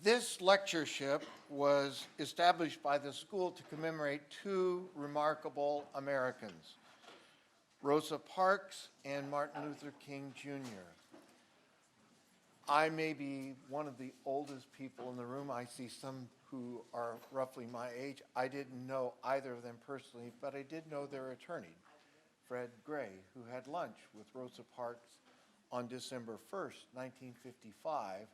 This lectureship was established by the school to commemorate two remarkable Americans, Rosa Parks and Martin Luther King Jr. I may be one of the oldest people in the room. I see some who are roughly my age. I didn't know either of them personally, but I did know their attorney, Fred Gray, who had lunch with Rosa Parks on December 1st, 1955,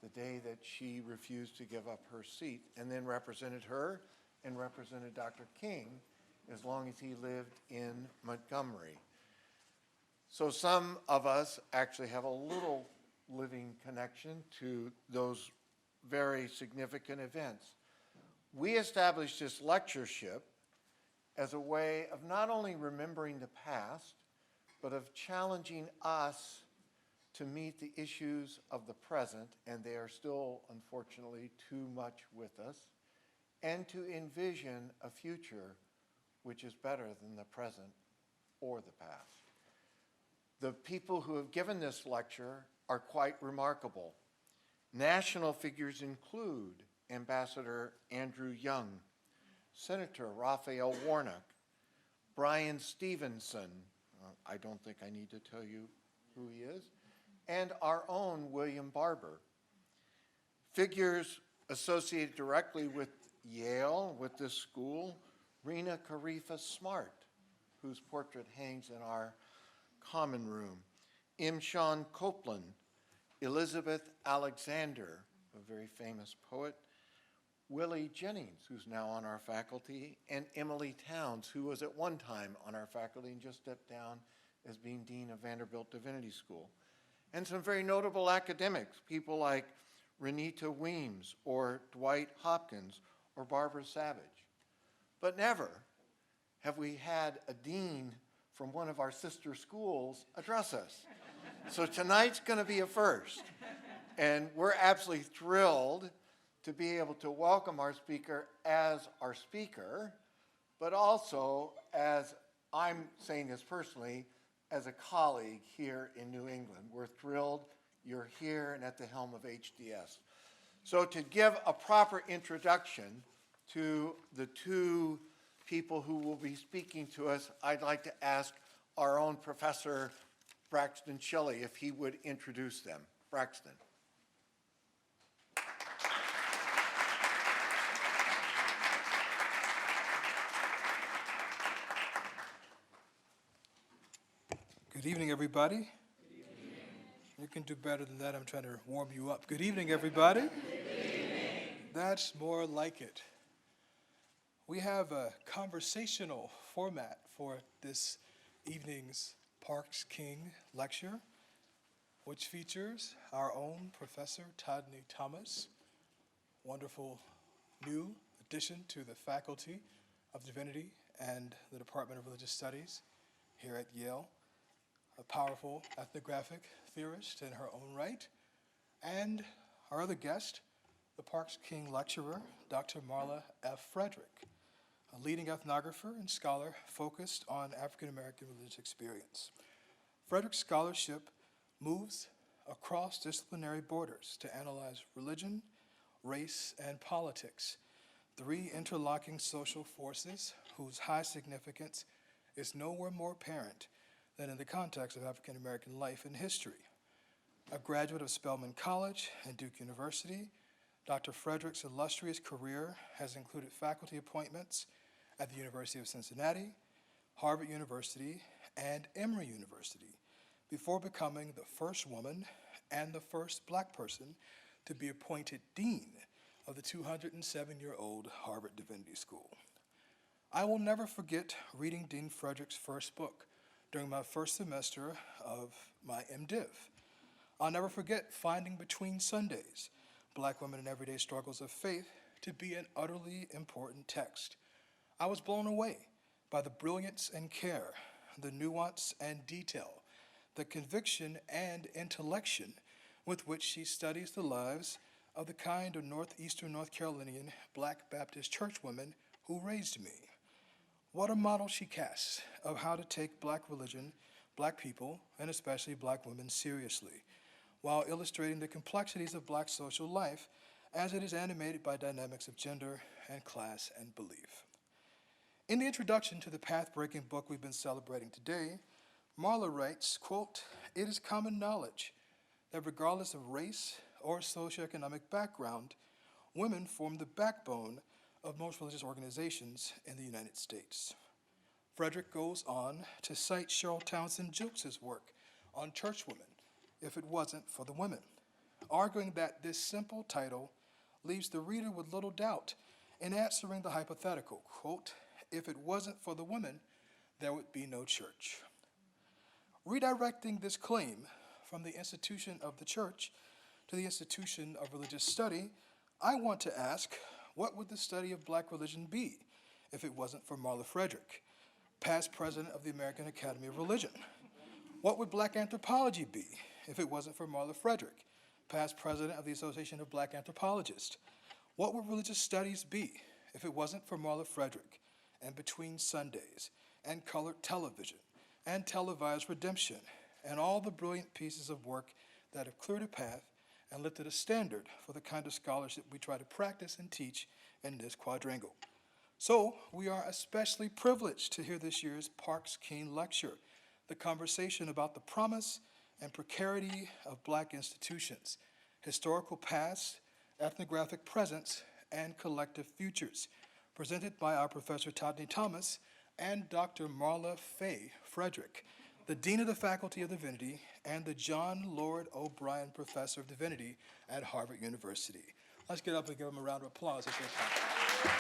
the day that she refused to give up her seat, and then represented her and represented Dr. King as long as he lived in Montgomery. So some of us actually have a little living connection to those very significant events. We established this lectureship as a way of not only remembering the past, but of challenging us to meet the issues of the present, and they are still, unfortunately, too much with us, and to envision a future which is better than the present or the past. The people who have given this lecture are quite remarkable. National figures include Ambassador Andrew Young, Senator Raphael Warnock, Brian Stevenson, I don't think I need to tell you who he is, and our own William Barber. Figures associated directly with Yale, with this school, Rena Karifa Smart, whose portrait hangs in our common room, M. Sean Copeland, Elizabeth Alexander, a very famous poet, Willie Jennings, who's now on our faculty, and Emily Towns, who was at one time on our faculty and just stepped down as being Dean of Vanderbilt Divinity School. And some very notable academics, people like Renita Weems or Dwight Hopkins or Barbara Savage. But never have we had a dean from one of our sister schools address us. So tonight's going to be a first. And we're absolutely thrilled to be able to welcome our speaker as our speaker, but also as, I'm saying this personally, as a colleague here in New England. We're thrilled you're here and at the helm of HDS. So to give a proper introduction to the two people who will be speaking to us, I'd like to ask our own Professor Braxton Shelley if he would introduce them. Braxton. Good evening, everybody. Good evening. You can do better than that. I'm trying to warm you up. Good evening, everybody. Good evening. That's more like it. We have a conversational format for this evening's Parks King lecture, which features our own Professor Todne Thomas, wonderful new addition to the Faculty of Divinity and the Department of Religious Studies here at Yale, a powerful ethnographic theorist in her own right, and our other guest, the Parks King lecturer, Dr. Marla F. Frederick, a leading ethnographer and scholar focused on African American religious experience. Frederick's scholarship moves across disciplinary borders to analyze religion, race, and politics, three interlocking social forces whose high significance is nowhere more apparent than in the context of African American life and history. A graduate of Spelman College and Duke University, Dr. Frederick's illustrious career has included faculty appointments at the University of Cincinnati, Harvard University, and Emory University, before becoming the first woman and the first Black person to be appointed dean of the 207-year-old Harvard Divinity School. I will never forget reading Dean Frederick's first book during my first semester of my MDiv. I'll never forget finding Between Sundays, Black Women and Everyday Struggles of Faith, to be an utterly important text. I was blown away by the brilliance and care, the nuance and detail, the conviction and intellection with which she studies the lives of the kind of northeastern North Carolinian Black Baptist churchwomen who raised me. What a model she casts of how to take Black religion, Black people, and especially Black women seriously, while illustrating the complexities of Black social life as it is animated by dynamics of gender and class and belief. In the introduction to the path-breaking book we've been celebrating today, Marla writes, quote, "It is common knowledge that regardless of race or socioeconomic background, women form the backbone of most religious organizations in the United States." Frederick goes on to cite Cheryl Townsend Jukes' work on churchwomen, If It Wasn't for the Women, arguing that this simple title leaves the reader with little doubt in answering the hypothetical, quote, "If it wasn't for the women, there would be no church." Redirecting this claim from the institution of the church to the institution of religious study, I want to ask, what would the study of black religion be if it wasn't for Marla Frederick, past president of the American Academy of Religion? What would black anthropology be if it wasn't for Marla Frederick, past president of the Association of Black Anthropologists? What would religious studies be if it wasn't for Marla Frederick and Between Sundays and colored television and televised redemption and all the brilliant pieces of work that have cleared a path and lifted a standard for the kind of scholarship we try to practice and teach in this quadrangle? So we are especially privileged to hear this year's Parks King Lecture, the conversation about the promise and precarity of black institutions, historical past, ethnographic presence, and collective futures, presented by our Professor Todne Thomas and Dr. Marla Faye Frederick, the Dean of the Faculty of Divinity and the John Lord O'Brien Professor of Divinity at Harvard University. Let's get up and give them a round of applause at this time.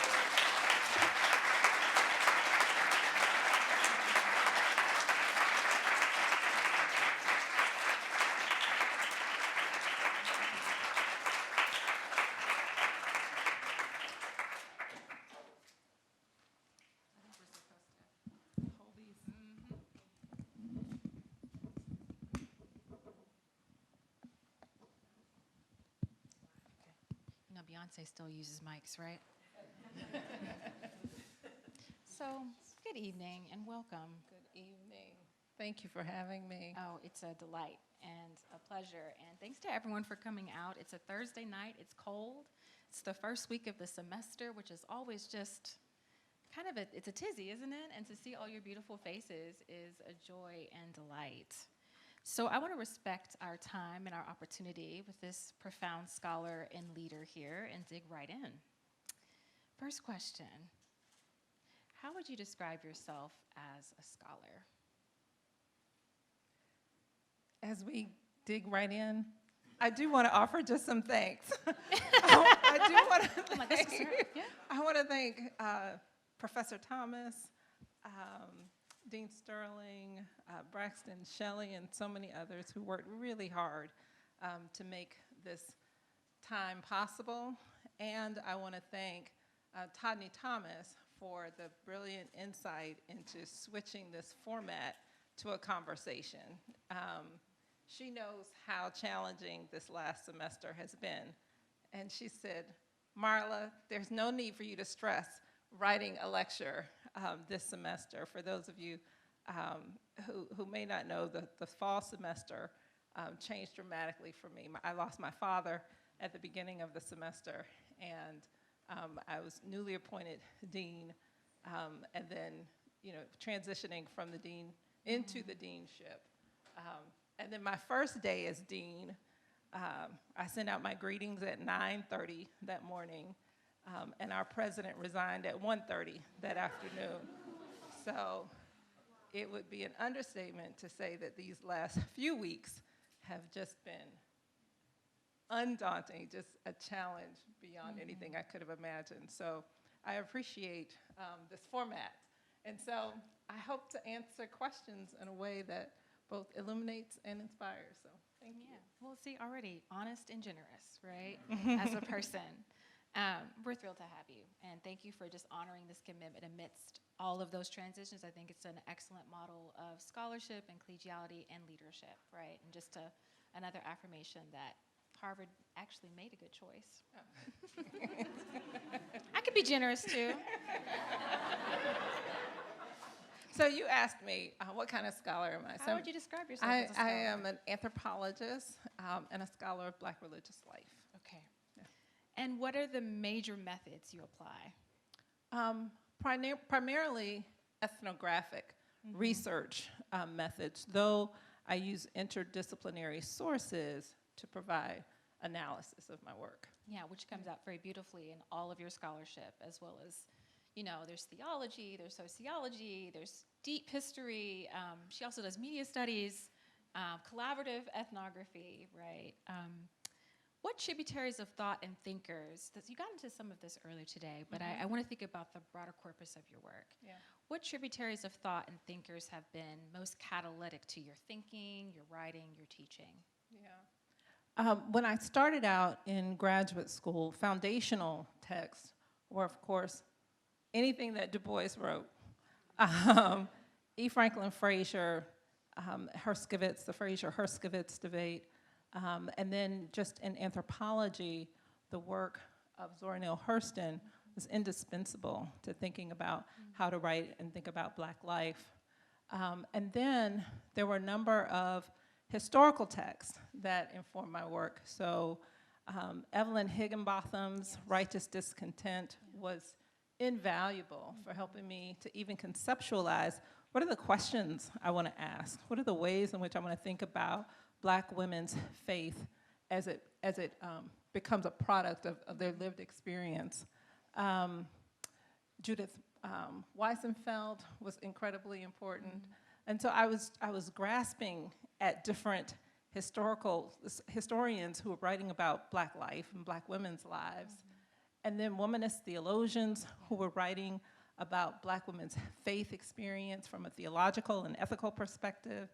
Beyonce still uses mics, right? So, good evening and welcome. Good evening. Thank you for having me. Oh, it's a delight and a pleasure. And thanks to everyone for coming out. It's a Thursday night. It's cold. It's the first week of the semester, which is always just kind of it's a tizzy, isn't it? And to see all your beautiful faces is a joy and delight. So I want to respect our time and our opportunity with this profound scholar and leader here and dig right in. First question, how would you describe yourself as a scholar? As we dig right in, I do want to offer just some thanks. I do want to I want to thank Professor Thomas, Dean Sterling, Braxton Shelley, and so many others who worked really hard to make this time possible. And I want to thank Todne Thomas for the brilliant insight into switching this format to a conversation. She knows how challenging this last semester has been. And she said, "Marla, there's no need for you to stress writing a lecture this semester. For those of you who may not know, the fall semester changed dramatically for me. I lost my father at the beginning of the semester, and I was newly appointed dean, and then transitioning from the dean into the deanship. And then my first day as dean, I sent out my greetings at 9:30 that morning, and our president resigned at 1:30 that afternoon. So it would be an understatement to say that these last few weeks have just been undaunting, just a challenge beyond anything I could have imagined. So I appreciate this format. And so I hope to answer questions in a way that both illuminates and inspires. So thank you. Well, see, already honest and generous, right? As a person. We're thrilled to have you. And thank you for just honoring this commitment amidst all of those transitions. I think it's an excellent model of scholarship and collegiality and leadership, right? And just another affirmation that Harvard actually made a good choice. Oh. I could be generous too. So you asked me, what kind of scholar am I? How would you describe yourself as a scholar? I am an anthropologist and a scholar of Black religious life. Okay. Yeah. And what are the major methods you apply? Primarily ethnographic research methods, though I use interdisciplinary sources to provide analysis of my work. Yeah, which comes out very beautifully in all of your scholarship, as well as, you know, there's theology, there's sociology, there's deep history. She also does media studies, collaborative ethnography, right? What tributaries of thought and thinkers, you got into some of this earlier today, but I want to think about the broader corpus of your work. Yeah. What tributaries of thought and thinkers have been most catalytic to your thinking, your writing, your teaching? Yeah. When I started out in graduate school, foundational texts were, of course, anything that Du Bois wrote. E. Franklin Fraser, Herskovits, the Fraser-Herskovits debate, and then just in anthropology, the work of Zora Neale Hurston was indispensable to thinking about how to write and think about Black life. And then there were a number of historical texts that informed my work. So Evelyn Higginbotham's Righteous Discontent was invaluable for helping me to even conceptualize what are the questions I want to ask? What are the ways in which I want to think about Black women's faith as it becomes a product of their lived experience? Judith Weisenfeld was incredibly important. And so I was grasping at different historians who were writing about Black life and Black women's lives, and then womanist theologians who were writing about Black women's faith experience from a theological and ethical perspective.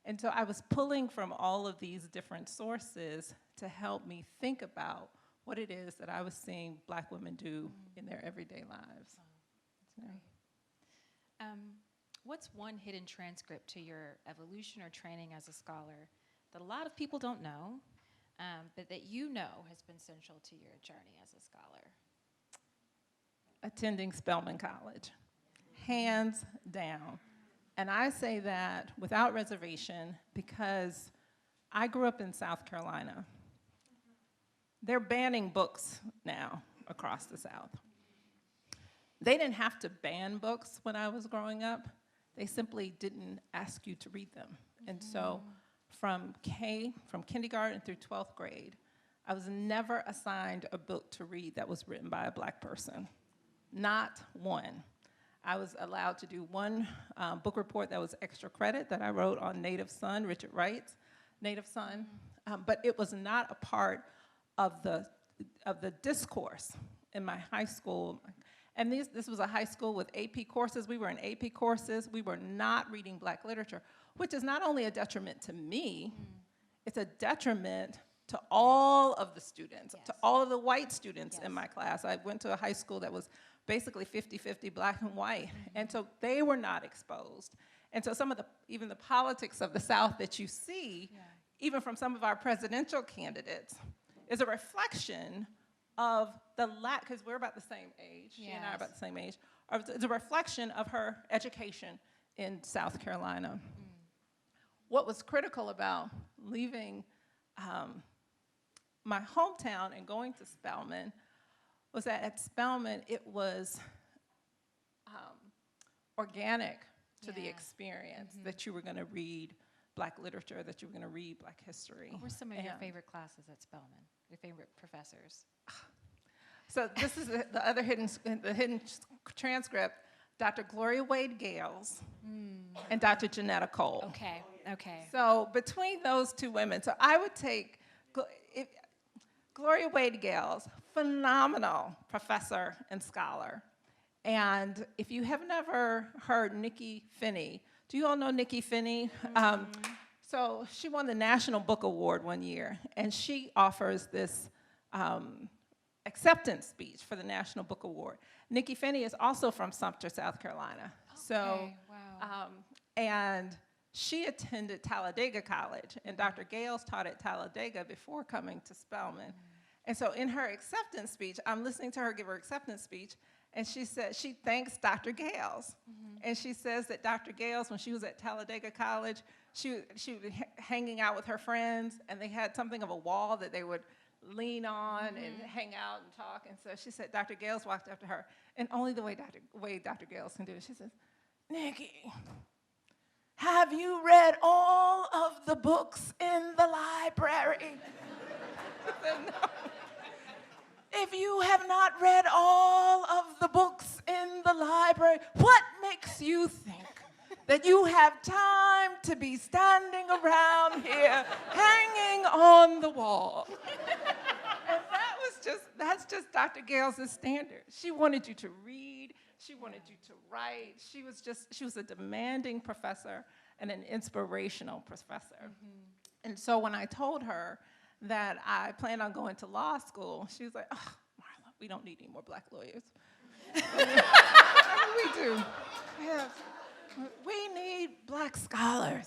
And so I was pulling from all of these different sources to help me think about what it is that I was seeing Black women do in their everyday lives. That's great. What's one hidden transcript to your evolution or training as a scholar that a lot of people don't know, but that you know has been central to your journey as a scholar? Attending Spelman College, hands down. And I say that without reservation because I grew up in South Carolina. They're banning books now across the South. They didn't have to ban books when I was growing up. They simply didn't ask you to read them. And so from kindergarten through 12th grade, I was never assigned a book to read that was written by a Black person. Not one. I was allowed to do one book report that was extra credit that I wrote on Native Son, Richard Wright's Native Son, but it was not a part of the discourse in my high school. And this was a high school with AP courses. We were in AP courses. We were not reading Black literature, which is not only a detriment to me, it's a detriment to all of the students, to all of the white students in my class. I went to a high school that was basically 50-50 Black and white, and so they were not exposed. And so even the politics of the South that you see, even from some of our presidential candidates, is a reflection of the lack, because we're about the same age, she and I are about the same age, it's a reflection of her education in South Carolina. What was critical about leaving my hometown and going to Spelman was that at Spelman it was organic to the experience that you were going to read Black literature, that you were going to read Black history. What were some of your favorite classes at Spelman? Your favorite professors? So this is the other hidden transcript. Dr. Gloria Wade Gales and Dr. Janetta Cole. Okay. So between those two women, so I would take Gloria Wade Gales, phenomenal professor and scholar. And if you have never heard Nikki Finney, do you all know Nikki Finney? So she won the National Book Award one year, and she offers this acceptance speech for the National Book Award. Nikki Finney is also from Sumter, South Carolina. So, and she attended Talladega College, and Dr. Gales taught at Talladega before coming to Spelman. And so in her acceptance speech, I'm listening to her give her acceptance speech, and she said she thanks Dr. Gales. And she says that Dr. Gales, when she was at Talladega College, she was hanging out with her friends, and they had something of a wall that they would lean on and hang out and talk. And so she said, Dr. Gales walked up to her, and only the way Dr. Gales can do it, she says, Nikki, have you read all of the books in the library? I said, no. If you have not read all of the books in the library, what makes you think that you have time to be standing around here hanging on the wall? And that's just Dr. Gales' standard. She wanted you to read, she wanted you to write. She was a demanding professor and an inspirational professor. And so when I told her that I planned on going to law school, she was like, oh, Marla, we don't need any more black lawyers. We do. Yeah. We need black scholars.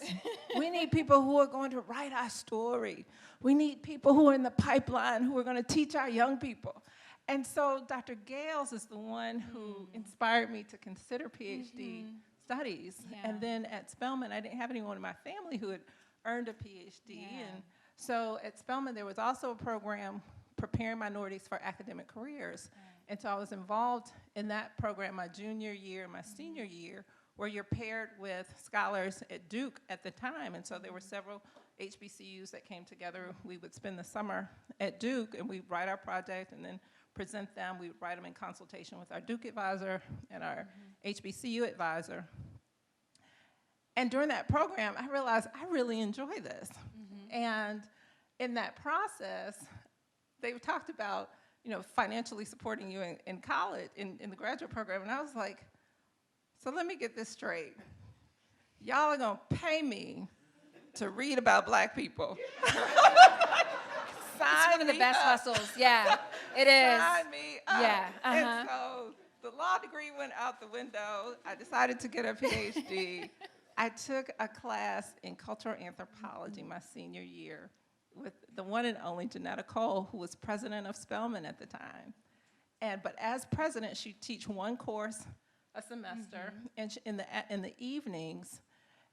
We need people who are going to write our story. We need people who are in the pipeline who are going to teach our young people. And so Dr. Gales is the one who inspired me to consider PhD studies. Yeah. And then at Spelman, I didn't have anyone in my family who had earned a PhD. Yeah. And so at Spelman, there was also a program preparing minorities for academic careers. Right. And so I was involved in that program my junior year and my senior year, where you're paired with scholars at Duke at the time. And so there were several HBCUs that came together. We would spend the summer at Duke, and we'd write our project and then present them. We would write them in consultation with our Duke advisor and our HBCU advisor. And during that program, I realized I really enjoy this. And in that process, they talked about, financially supporting you in college, in the graduate program. And I was like, so let me get this straight. Y'all are gonna pay me to read about black people. It's one of the best hustles. Yeah, it is. Sign me up. Yeah, And so the law degree went out the window. I decided to get a PhD. I took a class in cultural anthropology my senior year with the one and only Janetta Cole, who was president of Spelman at the time. But as president, she'd teach one course a semester, and in the evenings,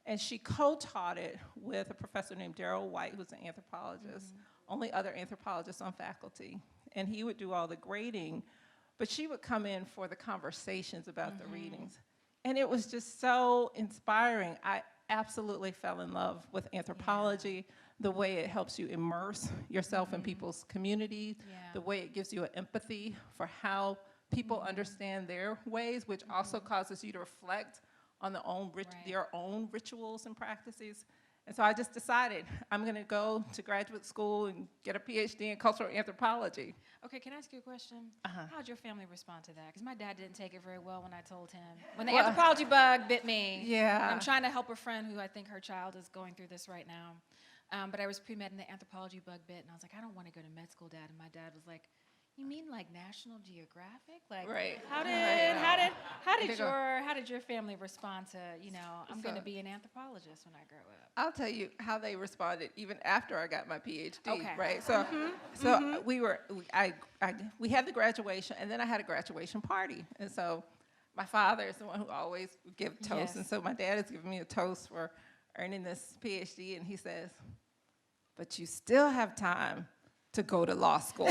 and she co-taught it with a professor named Darrell White, who's an anthropologist, only other anthropologist on faculty, and he would do all the grading, but she would come in for the conversations about the readings, and it was just so inspiring. I absolutely fell in love with anthropology, the way it helps you immerse yourself in people's communities, the way it gives you an empathy for how people understand their ways, which also causes you to reflect on their own rituals and practices. And so I just decided I'm going to go to graduate school and get a PhD in cultural anthropology. Okay, can I ask you a question? Uh-huh. How'd your family respond to that? Because my dad didn't take it very well when I told him. When the anthropology bug bit me. Yeah. I'm trying to help a friend who I think her child is going through this right now. But I was pre-med and the anthropology bug bit, and I was like, I don't want to go to med school, Dad. And my dad was like, you mean like National Geographic? Like, right. How did your family respond to, I'm going to be an anthropologist when I grow up? I'll tell you how they responded even after I got my PhD. Okay. Right. We had the graduation, and then I had a graduation party, and so my father is the one who always would give toasts, Yes. and so my dad is giving me a toast for earning this PhD, and he says, "But you still have time to go to law school."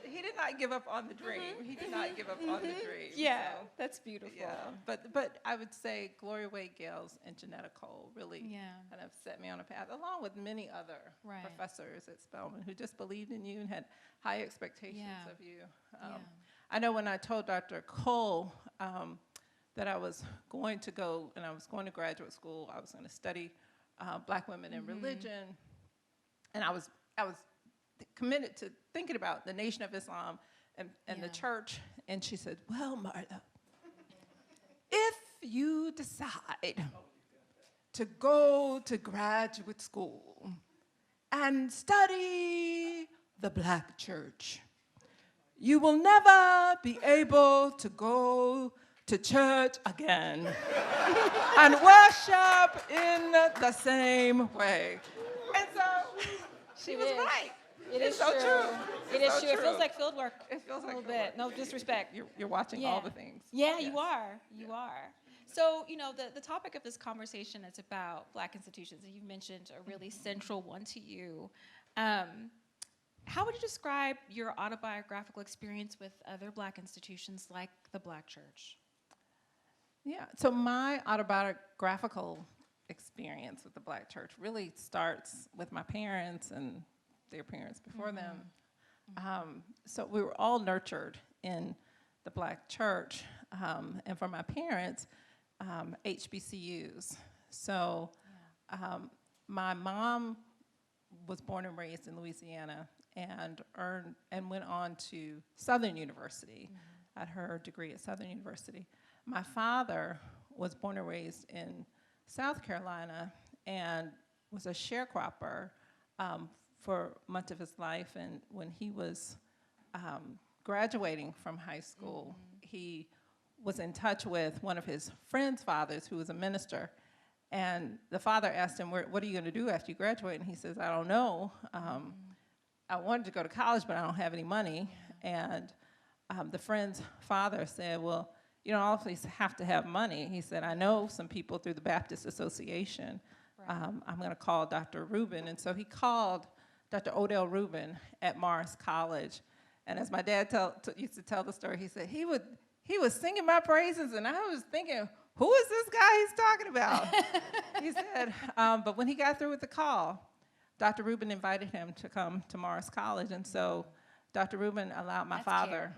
He did not give up on the dream. He did not give up on the dream. Yeah, So, that's beautiful. yeah, but I would say Gloria Wade Gales and Janetta Cole really kind of set me on a path, along with many other professors at Spelman who just believed in you and had high expectations of you. I know when I told Dr. Cole that I was going to go, and I was going to graduate school, I was going to study black women in religion, and I was committed to thinking about the Nation of Islam and the church. And she said, well, Marla, if you decide to go to graduate school and study the black church, you will never be able to go to church again and worship in the same way. And so she was right. It is so true. It is true. It feels like field work. It feels a like little field work. bit. No disrespect. You're watching all the things. Yeah, Yes. you are. You are. So, the topic of this conversation is about Black institutions, and you've mentioned a really central one to you. How would you describe your autobiographical experience with other Black institutions like the Black Church? Yeah, so my autobiographical experience with the Black Church really starts with my parents and their parents before them. So we were all nurtured in the Black Church, and for my parents, HBCUs. So my mom was born and raised in Louisiana and went on to Southern University, at her degree at Southern University. My father was born and raised in South Carolina and was a sharecropper for much of his life. And when he was graduating from high school, he was in touch with one of his friend's fathers, who was a minister. And the father asked him, what are you going to do after you graduate? And he says, I don't know. I wanted to go to college, but I don't have any money. And the friend's father said, well, you don't always have to have money. He said, I know some people through the Baptist Association. Right. I'm going to call Dr. Rubin. And so he called Dr. Odell Rubin at Morris College. And as my dad used to tell the story, he said, he was singing my praises, and I was thinking, who is this guy he's talking about? He said, but when he got through with the call, Dr. Rubin invited him to come to Morris College. And so Dr. Rubin allowed my father. Care.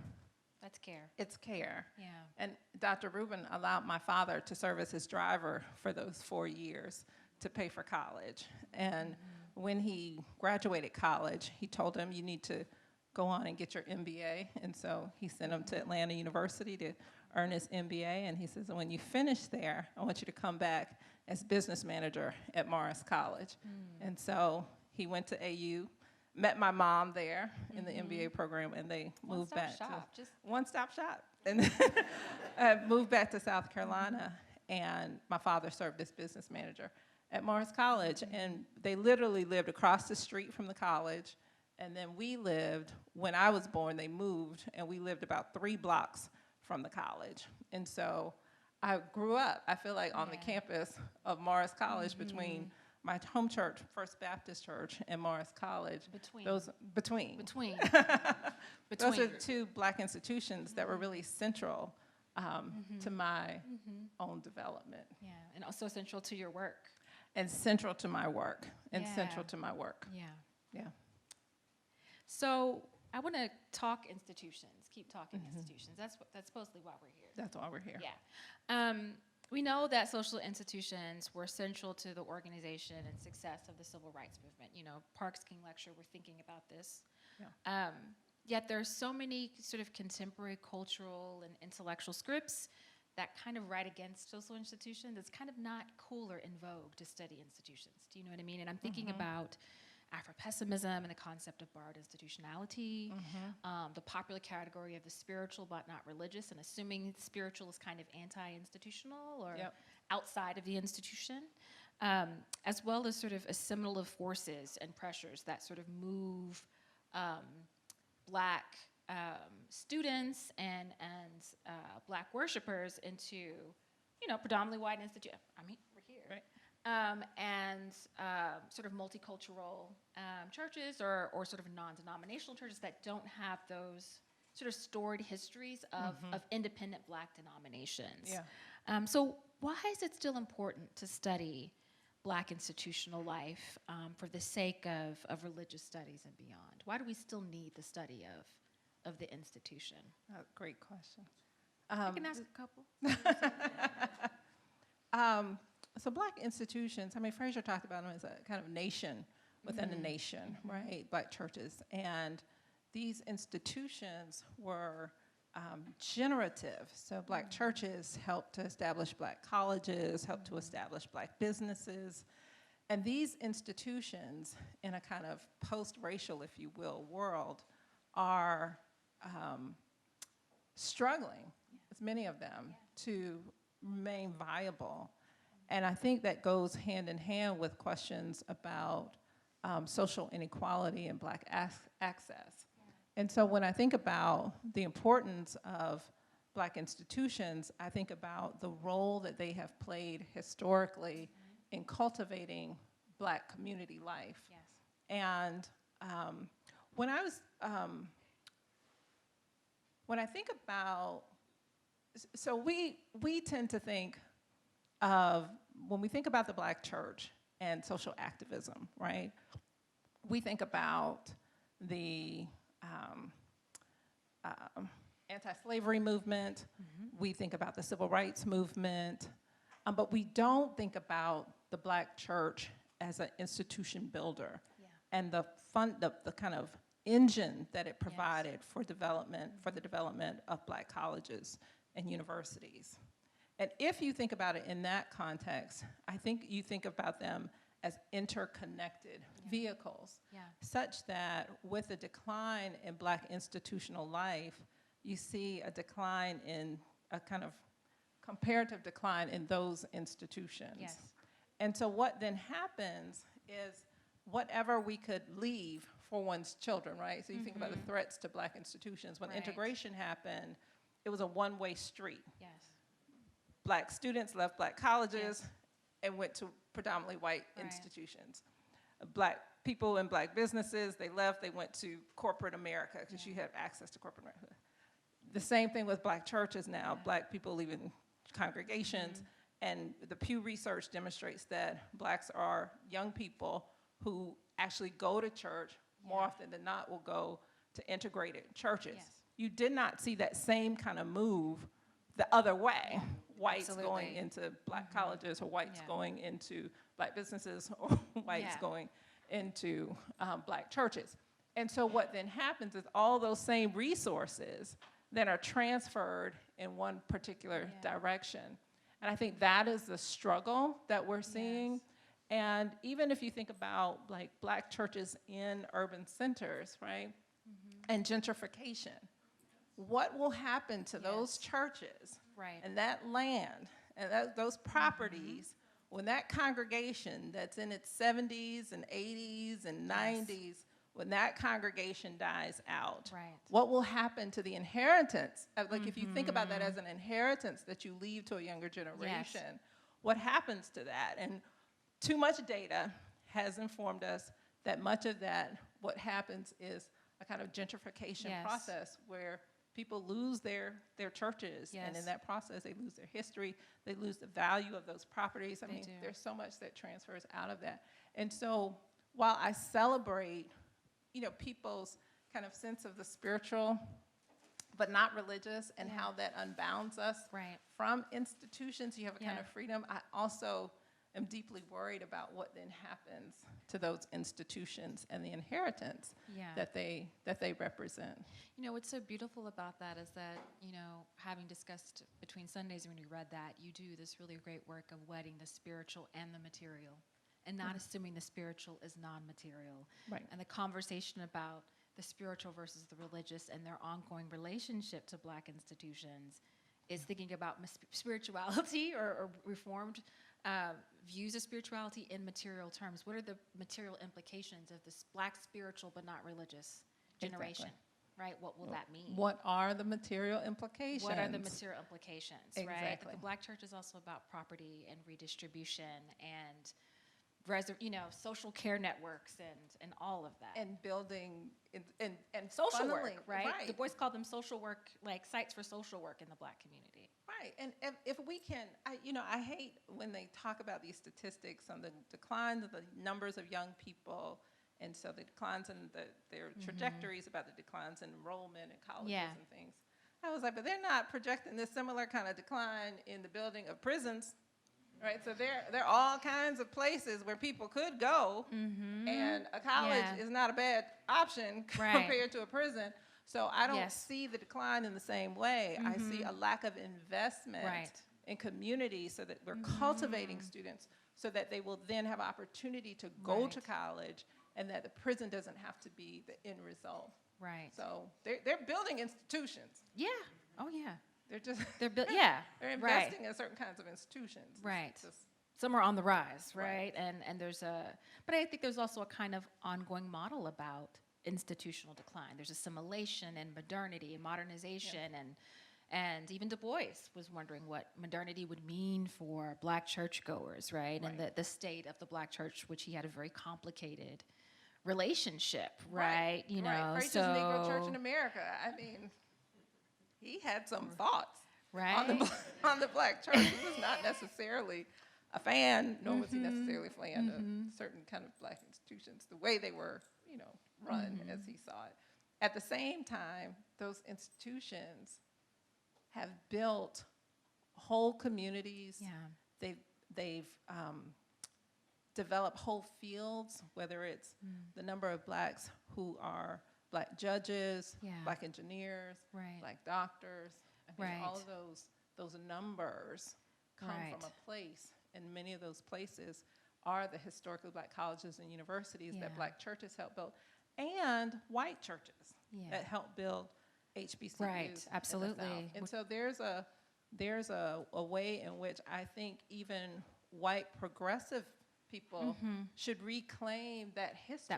That's care. It's care. Yeah. And Dr. Rubin allowed my father to serve as his driver for those 4 years to pay for college. And when he graduated college, he told him, you need to go on and get your MBA. And so he sent him to Atlanta University to earn his MBA. And he says, when you finish there, I want you to come back as business manager at Morris College. And so he went to AU, met my mom there in the MBA program, and they moved back to one-stop shop. And moved back to South Carolina, and my father served as business manager at Morris College. And they literally lived across the street from the college. And then we lived, when I was born, they moved, and we lived about 3 blocks from the college. And so I grew up, I feel like, on the campus of Morris College between my home church, First Baptist Church, and Morris College. Between. Those are 2 Black institutions that were really central to my own development. Yeah, and also central to your work. And central to my work. And central to my work. Yeah. Yeah. So I want to talk institutions, keep talking institutions. That's supposedly why we're here. That's why we're here. Yeah. We know that social institutions were central to the organization and success of the civil rights movement. Parks King Lecture, we're thinking about this. Yeah. Yet there's so many sort of contemporary cultural and intellectual scripts that kind of write against social institutions. It's kind of not cool or in vogue to study institutions. Do you know what I mean? And I'm thinking about Afro-pessimism and the concept of borrowed institutionality, the popular category of the spiritual but not religious, and assuming spiritual is kind of anti-institutional or outside of the institution, as well as sort of assimilative forces and pressures that sort of move Black students and Black worshipers into, predominantly white institutions. I mean, we're here. Right. And sort of multicultural churches or sort of non-denominational churches that don't have those sort of storied histories of independent Black denominations. Yeah. So why is it still important to study Black institutional life for the sake of religious studies and beyond? Why do we still need the study of the institution? Great question. I can ask a couple. So Black institutions, Fraser talked about them as a kind of nation within a nation, right? Black churches. And these institutions were generative. So Black churches helped to establish Black colleges, helped to establish Black businesses. And these institutions, in a kind of post-racial, if you will, world, are struggling, as many of them, to remain viable. And I think that goes hand in hand with questions about social inequality and Black access. And so when I think about the importance of Black institutions, I think about the role that they have played historically in cultivating Black community life. Yes. And when I was, when I think about, so we tend to think of, when we think about the Black church and social activism, right? We think about the anti-slavery movement, we think about the civil rights movement, but we don't think about the Black church as an institution builder and the kind of engine that it provided for development, for the development of Black colleges and universities. And if you think about it in that context, I think you think about them as interconnected vehicles, such that with the decline in Black institutional life, you see a decline in a kind of comparative decline in those institutions. Yes. And so what then happens is whatever we could leave for one's children, right? So you think about the threats to Black institutions. When integration happened, it was a one-way street. Yes. Black students left Black colleges and went to predominantly white institutions. Black people in Black businesses, they left, they went to corporate America because you had access to corporate America. The same thing with Black churches now. Black people leaving congregations, and the Pew Research demonstrates that Blacks are young people who actually go to church more often than not will go to integrated churches. Yes. You did not see that same kind of move the other way. Whites Absolutely. going into Black colleges, or whites going into Black businesses, or whites going into Black churches. And so what then happens is all those same resources then are transferred in one particular direction. And I think that is the struggle that we're seeing. Yes. And even if you think about like Black churches in urban centers, right, and gentrification, what will happen to those churches and that land and those properties when that congregation that's in its 70s and 80s and 90s, when that congregation dies out? What will happen to the inheritance? Like if you think about that as an inheritance that you leave to a younger generation, what happens to that? And too much data has informed us that much of that, what happens is a kind of gentrification process where people lose their churches, and in that process, they lose their history, they lose the value of those properties. I mean, there's so much that transfers out of that. And so while I celebrate, you know, people's kind of sense of the spiritual, but not religious, and how that unbounds us from institutions, you have a kind of freedom, I also am deeply worried about what then happens to those institutions and the inheritance that they represent. You know, what's so beautiful about that is that, you know, having discussed between Sundays when you read that, you do this really great work of wedding the spiritual and the material, and not assuming the spiritual is non-material. And the conversation about the spiritual versus the religious and their ongoing relationship to Black institutions is thinking about spirituality or reformed views of spirituality in material terms. What are the material implications of this Black spiritual but not religious generation? Right? What will that mean? What are the material implications? What are the material implications, right? Exactly. The Black church is also about property and redistribution and social care networks and all of that. And building and social work, funneling, right? Du Bois called them social work, like sites for social work in the Black community. Right, and if we can, I hate when they talk about these statistics on the declines of the numbers of young people, and so the declines in their trajectories about the declines in enrollment in colleges and things. I was like, but they're not projecting this similar kind of decline in the building of prisons, right? So there are all kinds of places where people could go, and a college is not a bad option compared to a prison. So I don't see the decline in the same way. I see a lack of investment in community so that we're cultivating students so that they will then have opportunity to go to college, and that the prison doesn't have to be the end result. Right. So they're building institutions. Yeah. Oh, yeah. They're they're investing in certain kinds of institutions. Right. Some are on the rise, right? And there's but I think there's also a kind of ongoing model about institutional decline. There's assimilation and modernity and modernization And even Du Bois was wondering what modernity would mean for Black churchgoers, right? And the state of the Black church, which he had a very complicated relationship, right? You know, Preacher's so Negro Church in America. I mean, he had some thoughts right on the Black church. He was not necessarily a fan, nor was he necessarily a fan of certain kind of Black institutions, the way they were, you know, run as he saw it. At the same time, those institutions have built whole communities. Yeah. They've developed whole fields, whether it's the number of Blacks who are Black judges, Black engineers, Right. Black doctors. I think Right. all of those numbers come Right. from a place, and many of those places are the historically Black colleges and universities that Black churches helped build, and white churches that helped build HBCUs. Right, absolutely. In the South. And so there's a way in which I think even white progressive people should reclaim that history.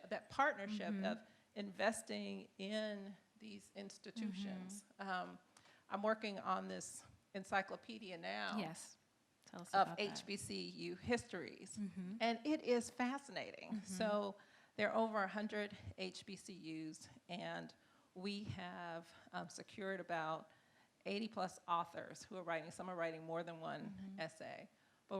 That partnership of investing in these institutions. I'm working on this encyclopedia now. Yes. Tell us Of about that. HBCU histories. And it is fascinating. So there are over 100 HBCUs, and we have secured about 80 plus authors who are writing. Some are writing more than one essay. But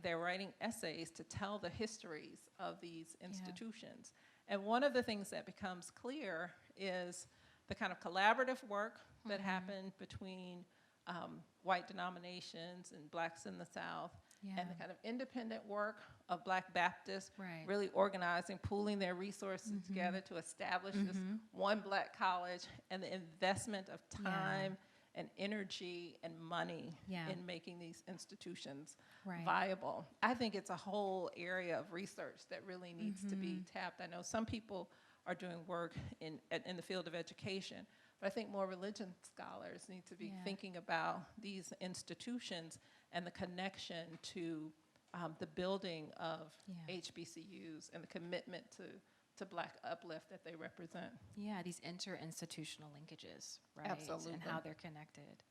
they're writing essays to tell the histories of these institutions. And one of the things that becomes clear is the kind of collaborative work that happened between white denominations and Blacks in the South, and the kind of independent work of Black Baptists, really organizing, pooling their resources together to establish this one Black college, and the investment of time and energy and money in making these institutions viable. I think it's a whole area of research that really needs to be tapped. I know some people are doing work in the field of education, but I think more religion scholars need to be thinking about these institutions and the connection to the building of HBCUs and the commitment to Black uplift that they represent. Yeah, these inter-institutional linkages, right? Absolutely. And how they're connected.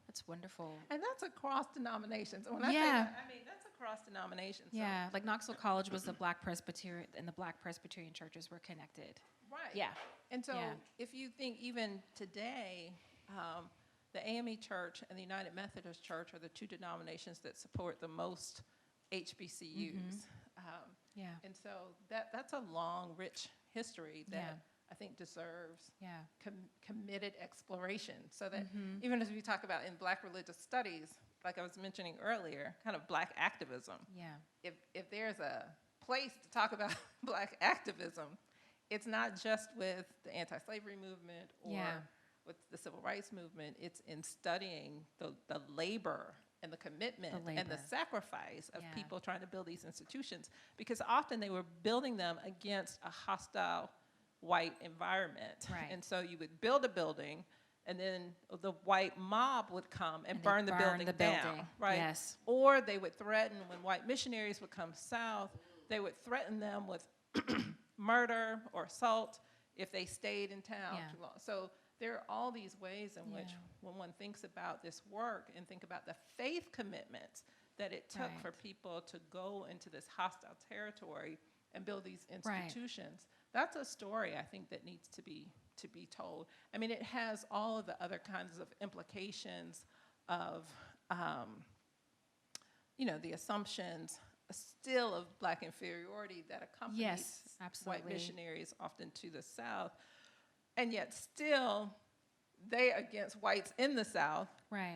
That's wonderful. And that's across denominations. And when I say Yeah. that, I mean that's across denominations. So- Yeah, like Knoxville College was the Black Presbyterian, and the Black Presbyterian churches were connected. Right. Yeah. And so Yeah. if you think even today, the AME Church and the United Methodist Church are the two denominations that support the most HBCUs. And so that's a long, rich history that I think deserves committed exploration. So that even as we talk about in Black religious studies, like I was mentioning earlier, kind of Black activism. Yeah. If there's a place to talk about Black activism, it's not just with the anti-slavery movement or with the civil rights movement. It's in studying the labor and the commitment and the sacrifice of people trying to build these institutions, because often they were building them against a hostile white environment. Right. And so you would build a building, and then the white mob would come and burn the building down, right? Yes. Or they would threaten, when white missionaries would come south, they would threaten them with murder or assault if they stayed in town too long. So there are all these ways in which, when one thinks about this work and think about the faith commitments that it took for people to go into this hostile territory and build these institutions, that's a story I think that needs to be told. I mean, it has all of the other kinds of implications of, the assumptions still of Black inferiority that accompanies white missionaries often to the South. And yet still, they, against whites in the South,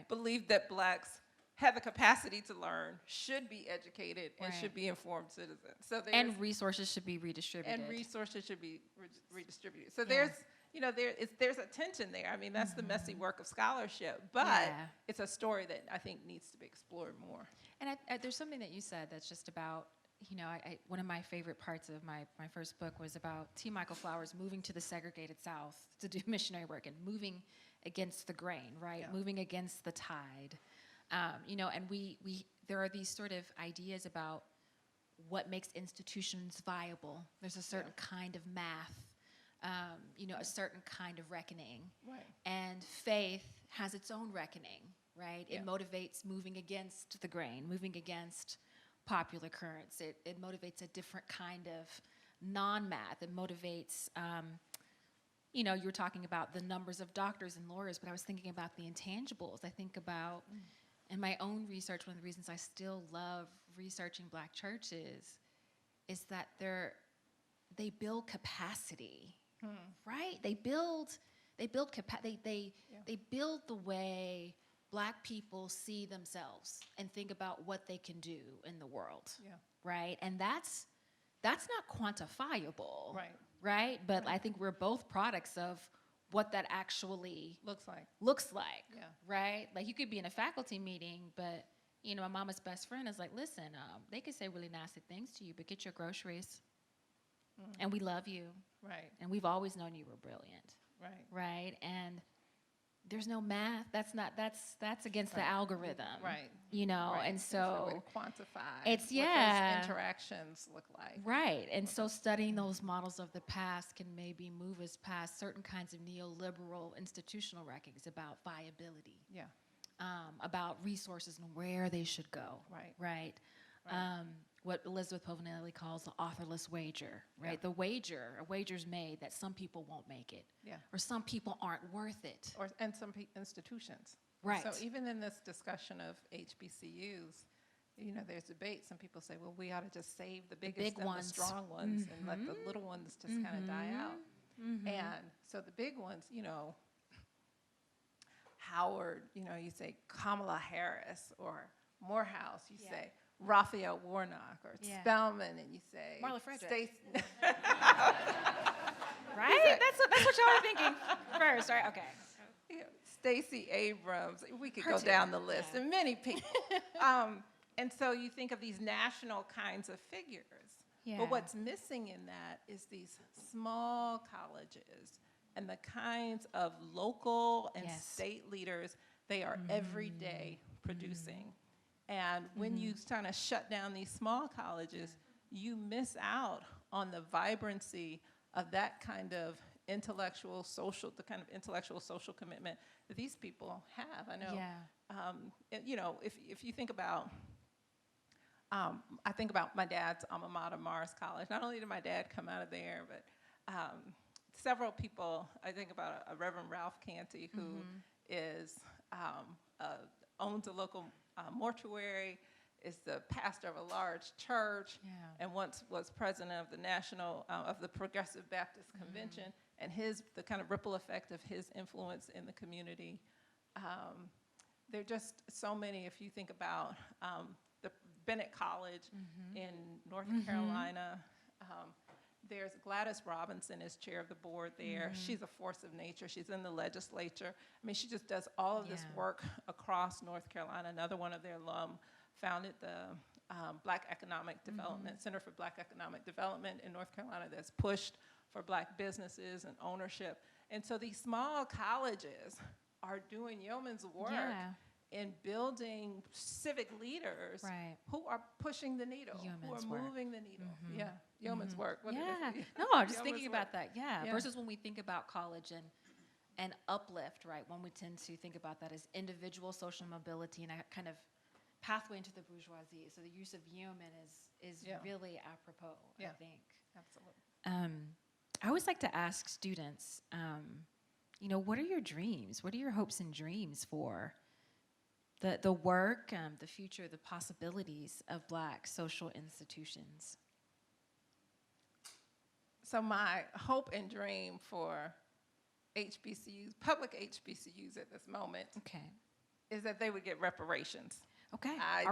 believe that Blacks have the capacity to learn, should be educated, and should be informed citizens. So and resources should be redistributed. So there's a tension there. I mean, that's the messy work of scholarship, but it's a story that I think needs to be explored more. And there's something that you said that's just about, one of my favorite parts of my first book was about T. Michael Flowers moving to the segregated South to do missionary work and moving against the grain, right? Yeah. Moving against the tide. And there are these sort of ideas about what makes institutions viable. There's a certain kind of math a certain kind of reckoning. Right. And faith has its own reckoning, right? Yeah. It motivates moving against the grain, moving against popular currents. It motivates a different kind of non-math. It motivates, you were talking about the numbers of doctors and lawyers, but I was thinking about the intangibles. I think about, in my own research, one of the reasons I still love researching Black churches is that they build capacity, right? They build the way Black people see themselves and think about what they can do in the world, right? And that's not quantifiable, right? But I think we're both products of what that actually looks like, right? Like you could be in a faculty meeting, but my mama's best friend is like, listen, they could say really nasty things to you, but get your groceries, and we love you, Right. and we've always known you were brilliant, Right. and there's no math. That's against the algorithm, Right. And There's no way so to quantify it's what those interactions look like. right. And so studying those models of the past can maybe move us past certain kinds of neoliberal institutional reckonings about viability, Yeah. about resources and where they should go, Right. right? Right. What Elizabeth Povinelli calls the authorless wager, right? Yeah. A wager's made that some people won't make it, Yeah. or some people aren't worth it. And some institutions. Right. So even in this discussion of HBCUs, there's debate. Some people say, well, we ought to just save the biggest big and ones. the strong ones and let the little ones just kind of die out. And so the big ones, Howard, you say Kamala Harris, or Morehouse, you say Raphael Warnock, or Spelman, and you say Marla Frederick. Stacey. Right? That's what y'all were thinking first, right? Okay. Stacey Abrams. We could Her go too, down the list, yeah. and many people. And so you think of these national kinds of figures. Yeah. But what's missing in that is these small colleges and the kinds of local and Yes. state leaders they are every day producing. And when you kind of shut down these small colleges, you miss out on the vibrancy of that kind of intellectual, social commitment that these people have. I know, Yeah. if you think about, I think about my dad's alma mater, Morris College. Not only did my dad come out of there, but several people. I think about a Reverend Ralph Canty, who is owns a local mortuary, is the pastor of a large church, and once was president of the of the Progressive Baptist Convention, and the kind of ripple effect of his influence in the community. There are just so many. If you think about the Bennett College in North Carolina, there's Gladys Robinson is chair of the board there. She's a force of nature. She's in the legislature. I mean, she just does all of this work across North Carolina. Another one of their alum founded the Black Economic Development, Center for Black Economic Development in North Carolina that's pushed for Black businesses and ownership. And so these small colleges are doing yeoman's work in building civic leaders who are pushing the needle, Yeoman's who are work. moving the needle. Yeah, yeoman's work. What did I say? No, I'm just Yeoman's thinking work. about that. Yeah. Versus when we think about college and uplift, right? When we tend to think about that as individual social mobility and a kind of pathway into the bourgeoisie. So the use of yeoman is really apropos, I think. Absolutely. I always like to ask students, what are your dreams? What are your hopes and dreams for the work, the future, the possibilities of Black social institutions? So my hope and dream for HBCUs, public HBCUs at this moment, is that they would get reparations. Okay. I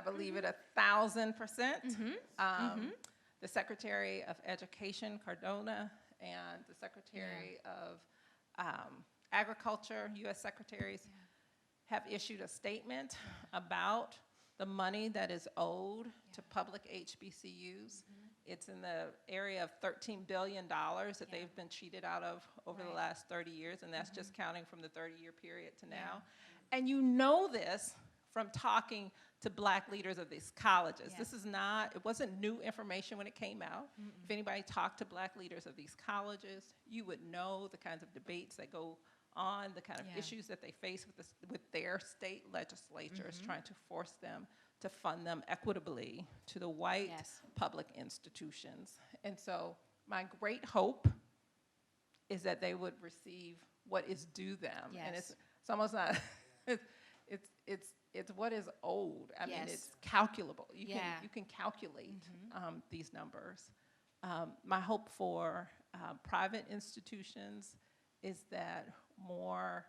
believe it 1,000%. The Secretary of Education, Cardona, and the Secretary of Agriculture, U.S. Secretaries, have issued a statement about the money that is owed to public HBCUs. It's in the area of $13 billion that they've been cheated out of over the last 30 years, and that's just counting from the 30-year period to now. And you know this from talking to Black leaders of these colleges. Yeah. This is not, it wasn't new information when it came out. If anybody talked to Black leaders of these colleges, you would know the kinds of debates that go on, the kind of Yeah. issues that they face with their state legislatures, trying to force them to fund them equitably to the white Yes. public institutions. And so my great hope is that they would receive what is due them. And Yes. it's almost not, it's what is owed. I mean, Yes. it's calculable. Yeah. You can calculate these numbers. My hope for private institutions is that more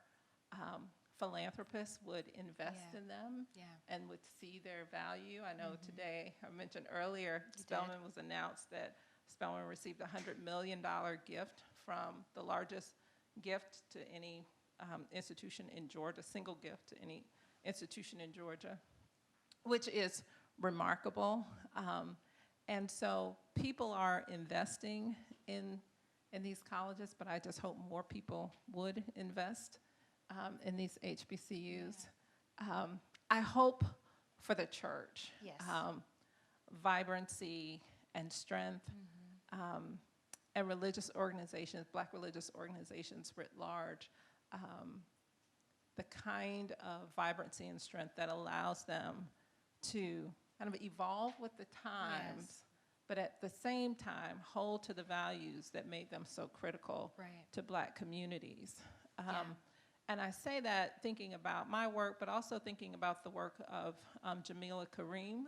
philanthropists would invest Yeah. in them Yeah. and would see their value. I know today, I mentioned earlier, Spelman was announced that Spelman received a $100 million gift from the largest gift to any institution in Georgia, single gift to any institution in Georgia, which is remarkable. And so people are investing in these colleges, but I just hope more people would invest in these HBCUs. I hope for the church, Yes. vibrancy and strength, and religious organizations, Black religious organizations writ large, the kind of vibrancy and strength that allows them to kind of evolve with the times, Yes. but at the same time hold to the values that made them so critical Right. to Black communities. Yeah. And I say that thinking about my work, but also thinking about the work of Jamila Kareem.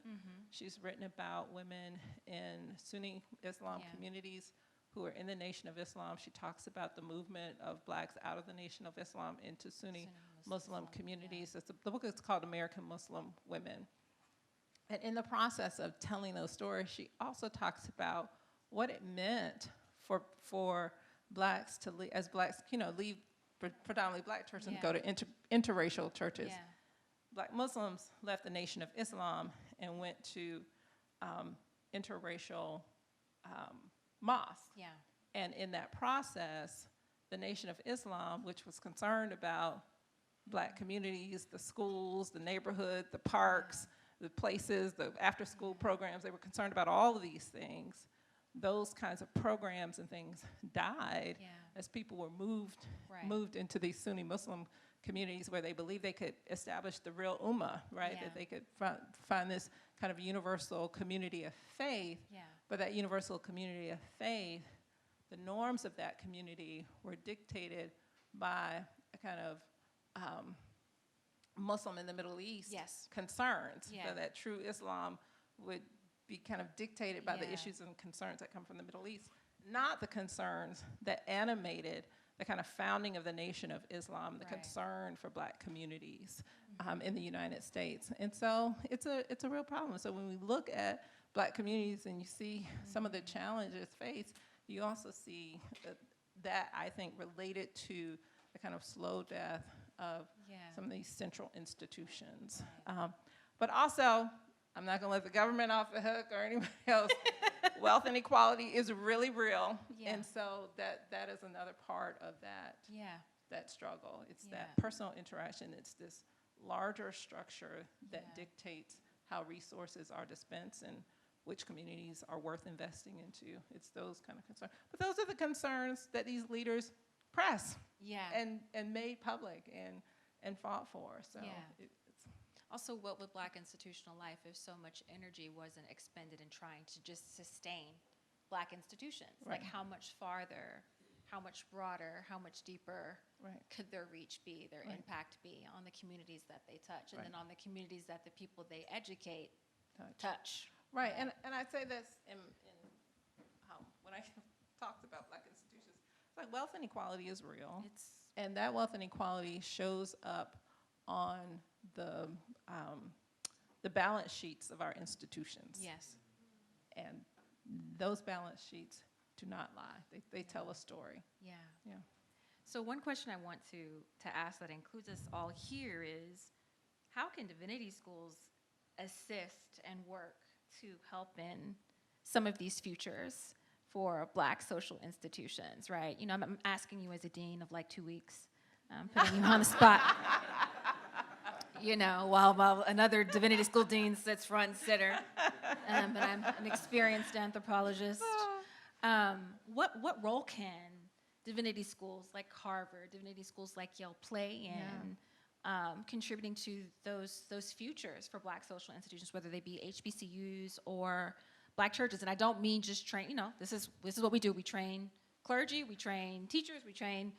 She's written about women in Sunni Islam Yeah. communities who are in the Nation of Islam. She talks about the movement of Blacks out of the Nation of Islam into Sunni Muslim communities. The book is called American Muslim Women. And in the process of telling those stories, she also talks about what it meant for Blacks to leave, as Blacks, leave predominantly Black churches and Yeah. go to interracial churches. Yeah. Black Muslims left the Nation of Islam and went to interracial mosques. Yeah. And in that process, the Nation of Islam, which was concerned about Black communities, the schools, the neighborhood, the parks, the places, the after-school programs, they were concerned about all of these things. Those kinds of programs and things died Yeah. as people were moved Right. into these Sunni Muslim communities where they believed they could establish the real ummah, right? Yeah. That they could find this kind of universal community of faith. Yeah. But that universal community of faith, the norms of that community were dictated by a kind of Muslim in the Middle East Yes. concerns. Yeah. So that true Islam would be kind of dictated by the Yeah. issues and concerns that come from the Middle East, not the concerns that animated the kind of founding of the Nation of Islam, the Right. concern for Black communities in the United States. And so it's a real problem. So when we look at Black communities and you see some of the challenges faced, you also see that I think related to the kind of slow death of Yeah. some of these central institutions. But also, I'm not going to let the government off the hook or anybody else. Wealth inequality is really real. Yeah. And so that is another part of that Yeah. struggle. It's Yeah. that personal interaction. It's this larger structure that Yeah. dictates how resources are dispensed and which communities are worth investing into. It's those kind of concerns. But those are the concerns that these leaders pressed Yeah. and made public and fought for. So Yeah. it's Also, what would Black institutional life if so much energy wasn't expended in trying to just sustain Black institutions? Right. Like, how much farther, how much broader, how much deeper right. could their reach be, their Right. impact be on the communities that they touch, and Right. then on the communities that the people they educate Touch. touch? Right, Yeah. and I say this when I talked about Black institutions, it's like wealth inequality is real, and that wealth inequality shows up on the balance sheets of our institutions. Yes. And those balance sheets do not lie. They tell a story. Yeah. Yeah. So one question I want to ask that includes us all here is, how can divinity schools assist and work to help in some of these futures for Black social institutions, right? I'm asking you as a dean of like 2 weeks, putting you on the spot. while another divinity school dean sits front and center. But I'm an experienced anthropologist. What role can divinity schools like Harvard, divinity schools like Yale play in contributing to those futures for Black social institutions, whether they be HBCUs or Black churches? And I don't mean just train. This is what we do. We train clergy, we train teachers, we train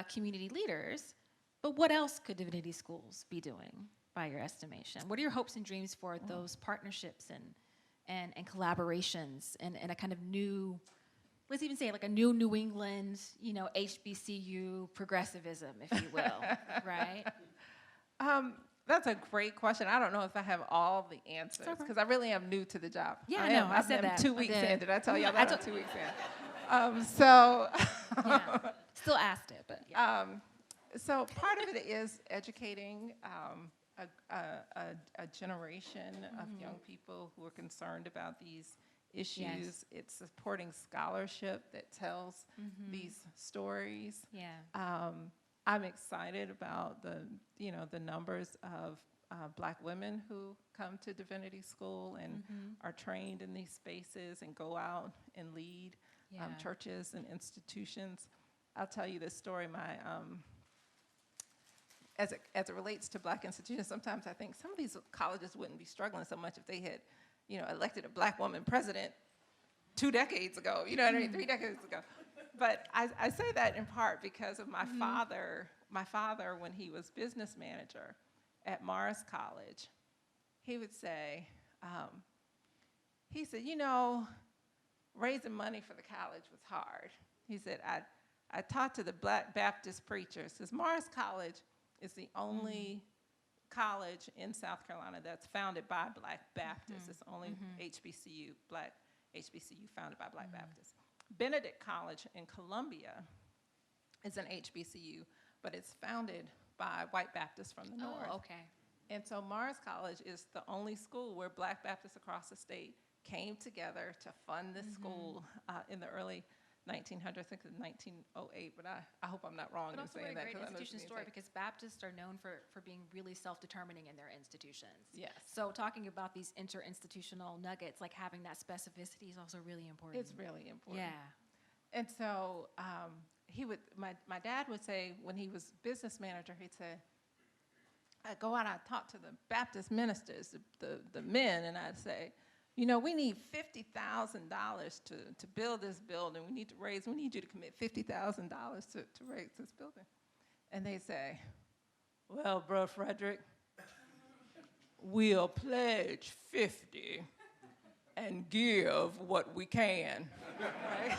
community leaders. But what else could divinity schools be doing, by your estimation? What are your hopes and dreams for those partnerships and collaborations and a kind of new, let's even say like a new England, HBCU progressivism, if you will, right? That's a great question. I don't know if I have all the answers because I really am new to the job. Yeah, I know. I said that. 2 weeks in. Did I tell y'all that? I'm 2 weeks in. Still asked it, but yeah. So part of it is educating a generation of young people who are concerned about these issues. Yes. It's supporting scholarship that tells these stories. Yeah. I'm excited about the numbers of Black women who come to divinity school and are trained in these spaces and go out and lead churches and institutions. I'll tell you this story. As it relates to Black institutions, sometimes I think some of these colleges wouldn't be struggling so much if they had, elected a Black woman president 2 decades ago, 3 decades ago. But I say that in part because of my father. My father, when he was business manager at Morris College, he would say, raising money for the college was hard. He said, I talked to the Black Baptist preachers, because Morris College is the only college in South Carolina that's founded by Black Baptists. It's the only HBCU, Black HBCU founded by Black Baptists. Benedict College in Columbia is an HBCU, but it's founded by white Baptists from the north. Oh, okay. And so Morris College is the only school where Black Baptists across the state came together to fund this school in the early 1900s, I think it was 1908, but I hope I'm not wrong But in also saying a that. great 'cause I know institution what you story mean. because Baptists are known for being really self-determining in their institutions. Yes. So talking about these interinstitutional nuggets, like having that specificity is also really important. It's really important. Yeah. And so my dad would say when he was business manager, he'd say, I'd go out, I'd talk to the Baptist ministers, the men, and I'd say, we need $50,000 to build this building. We need you to commit $50,000 to raise this building. And they say, well, Bro Frederick, we'll pledge 50 and give what we can, right?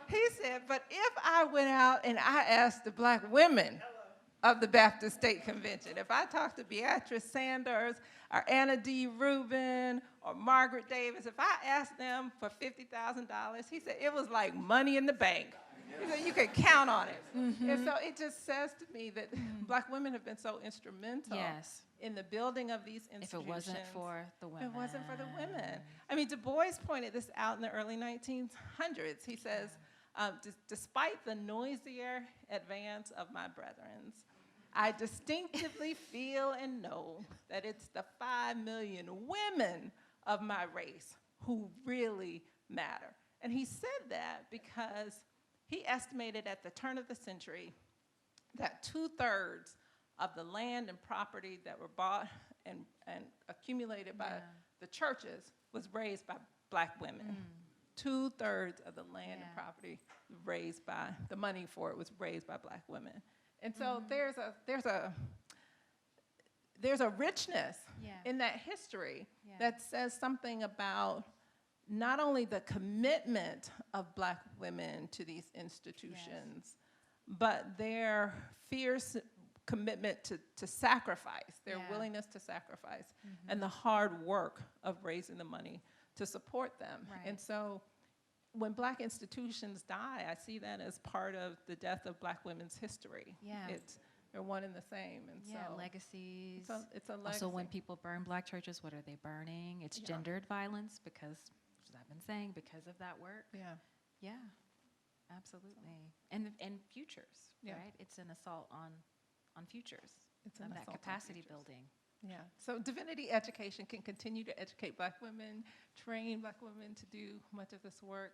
He said, but if I went out and I asked the Black women of the Baptist State Convention, if I talked to Beatrice Sanders or Anna D. Rubin or Margaret Davis, if I asked them for $50,000, he said it was like money in the bank. He said you could count on it. And so it just says to me that Black women have been so instrumental in the building of these institutions. If it wasn't for the women. If it wasn't for the women. I mean, Du Bois pointed this out in the early 1900s. He says, despite the noisier advance of my brethrens, I distinctively feel and know that it's the 5 million women of my race who really matter. And he said that because he estimated at the turn of the century that 2/3 of the land and property that were bought and accumulated by the churches was raised by Black women. 2/3 of the land and property raised by, the money for it was raised by Black women. And so there's a richness in that history that says something about not only the commitment of Black women to these institutions, but their fierce commitment to sacrifice, their willingness to sacrifice, and the hard work of raising the money to support them. Right. And so when Black institutions die, I see that as part of the death of Black women's history. Yeah. They're one and the same. And so legacies. it's a legacy. Also, when people burn Black churches, what are they burning? It's gendered violence because, as I've been saying, because of that work. Yeah, absolutely. And futures, right? It's an assault on futures. It's an of that assault on capacity teachers. building. Yeah, so divinity education can continue to educate Black women, train Black women to do much of this work.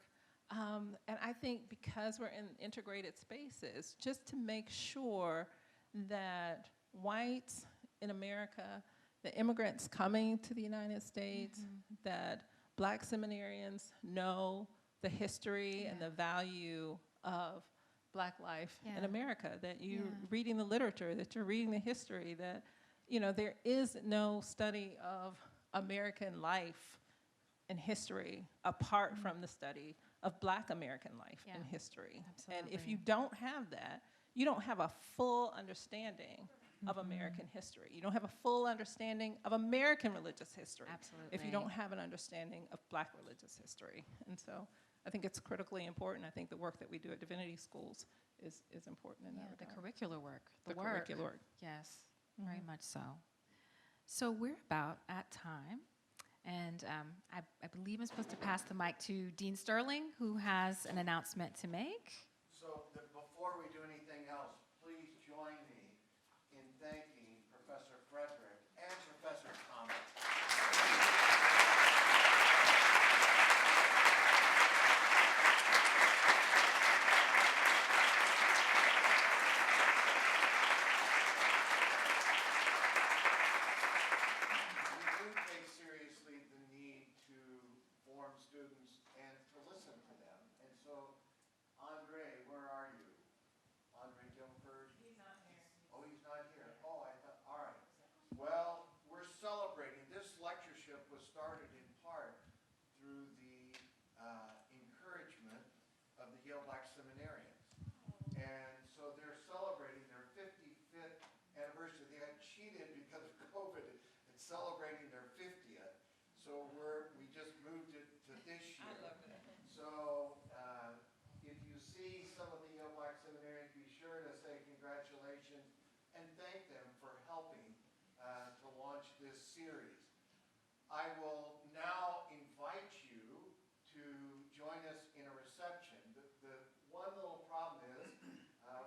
And I think because we're in integrated spaces, just to make sure that whites in America, the immigrants coming to the United States, that Black seminarians know the history and the value of Black life in America, that you're reading the literature, that you're reading the history, that there is no study of American life and history apart from the study of Black American life and history. And if you don't have that, you don't have a full understanding of American history. You don't have a full understanding of American religious history. Absolutely. If you don't have an understanding of Black religious history. And so I think it's critically important. I think the work that we do at Divinity Schools is important in that The regard. curricular work. The work. curricular work. Yes, very much so. So we're about at time. And I believe I'm supposed to pass the mic to Dean Sterling, who has an announcement to make. So before we do anything else, please join me in thanking Professor Frederick and Professor Thomas. We do take seriously the need to form students and to listen to them. And so, Andre, where are you? Andre Gilford? He's not here. Oh, he's not here. Oh, I thought, all right. Well, we're celebrating. This lectureship was started in part through the encouragement of the Yale Black Seminarians. And so they're celebrating their 55th anniversary. They got cheated because of COVID and celebrating their 50th. So we just moved it to this year. I love that. So if you see some of the Yale Black Seminarians, be sure to say congratulations and thank them for helping to launch this series. I will now invite you to join us in a reception. The one little problem is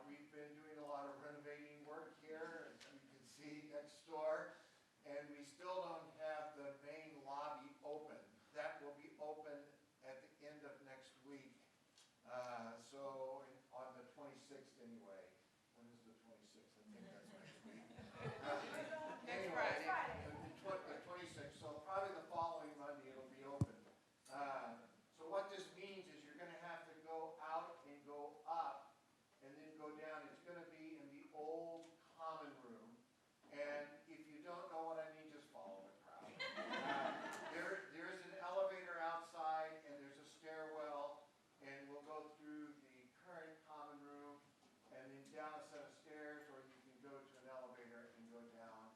we've been doing a lot of renovating work here, as you can see next door, and we still don't have the main lobby open. That will be open at the end of next week. So on the 26th anyway. When is the 26th? I think that's next week. Anyway, the 26th. So probably the following Monday it'll be open. So what this means is you're going to have to go out and go up and then go down. It's going to be in the old common room. And if you don't know what I mean, just follow the crowd. There's an elevator outside and there's a stairwell, and we'll go through the current common room and then down a set of stairs, or you can go to an elevator and go down.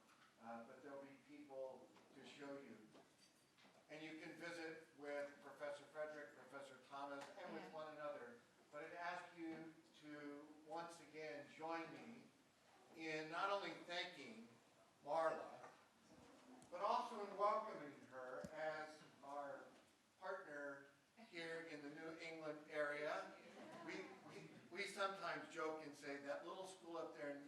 But there'll be people to show you. And you can visit with Professor Frederick, Professor Thomas, and with one another. But I'd ask you to once again join me in not only thanking Marla, but also in welcoming her as our partner here in the New England area. We sometimes joke and say that little school up there in